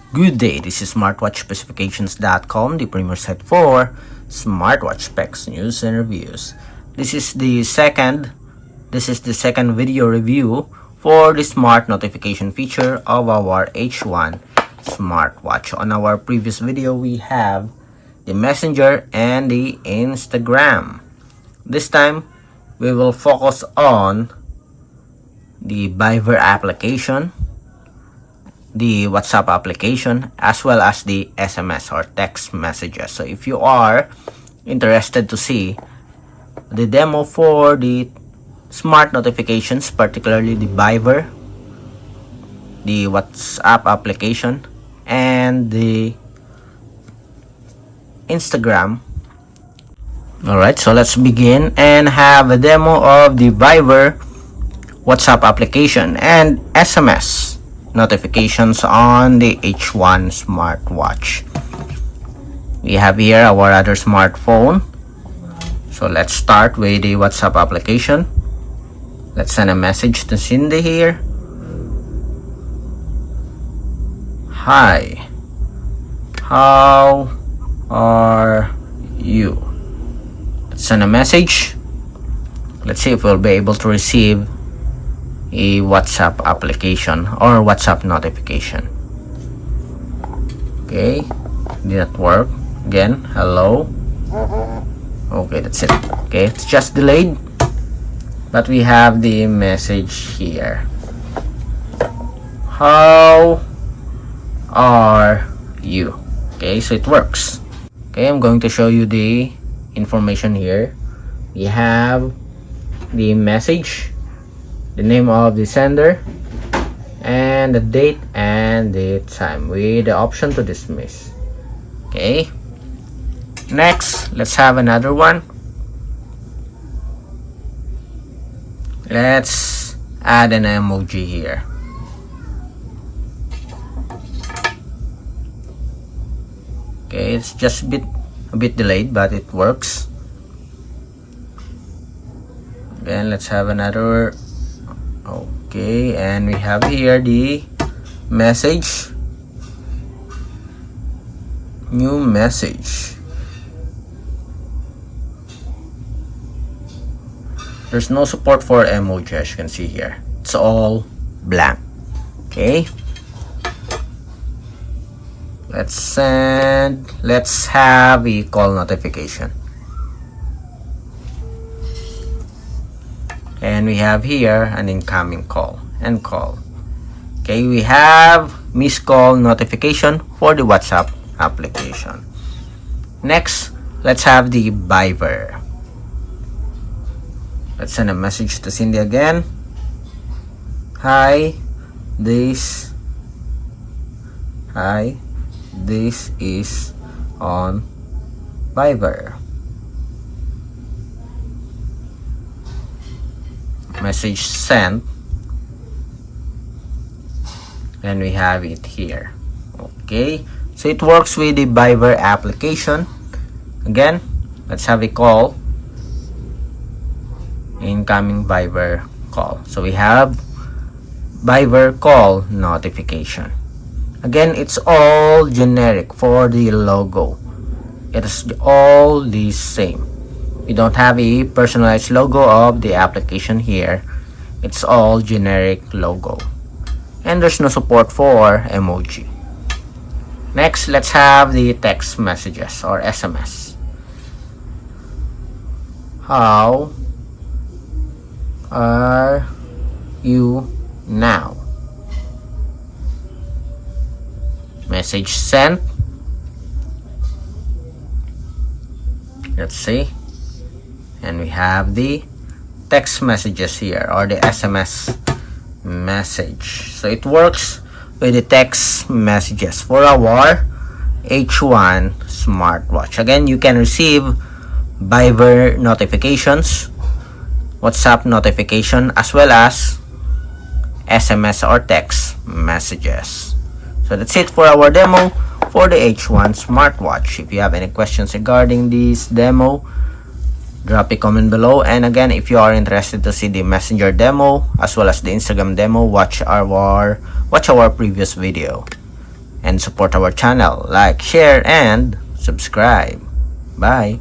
Good day, this is smartwatchspecifications.com, the premier site for smartwatch specs, news, and reviews. This is the second video review for the smart notification feature of our H1 smartwatch. On our previous video, we have the Messenger and the Instagram. This time, we will focus on the Viber application, the WhatsApp application, as well as the SMS or text messages. So if you are interested to see the demo for the smart notifications, particularly the Viber, the WhatsApp application, and the Instagram. Alright, so let's begin and have a demo of the Viber, WhatsApp application, and SMS notifications on the H1 smartwatch. We have here our other smartphone. So let's start with the WhatsApp application. Let's send a message to Cindy here. Hi, how are you? Let's send a message. Let's see if we'll be able to receive a WhatsApp application or WhatsApp notification. Okay, did not work. Again, hello. Okay, that's it. Okay, it's just delayed, but we have the message here. How are you? Okay, so it works. Okay, I'm going to show you the information here. We have the message, the name of the sender, and the date and the time with the option to dismiss. Okay, next let's have another one. Let's add an emoji here. Okay, it's just a bit delayed, but it works. Then let's have another. Okay, and we have here the message, new message. There's no support for emoji, as you can see here. It's all blank. Okay, let's have a call notification. And we have here an incoming call and call. Okay, we have missed call notification for the WhatsApp application. Next, let's have the Viber. Let's send a message to Cindy again. Hi, this is on Viber. Message sent, and we have it here. Okay, so it works with the Viber application. Again, let's have a call, incoming Viber call. So we have Viber call notification. Again, it's all generic for the logo. It is all the same. We don't have a personalized logo of the application here. It's all generic logo. And there's no support for emoji. Next, let's have the text messages or SMS. How are you now? Message sent. Let's see. And we have the text messages here, or the SMS message. So it works with the text messages for our H1 smartwatch. Again, you can receive Viber notifications, WhatsApp notification, as well as SMS or text messages. So that's it for our demo for the H1 smartwatch. If you have any questions regarding this demo, drop a comment below. And again, if you are interested to see the Messenger demo as well as the Instagram demo, watch our previous video. and support our channel. Like, share, and subscribe. Bye!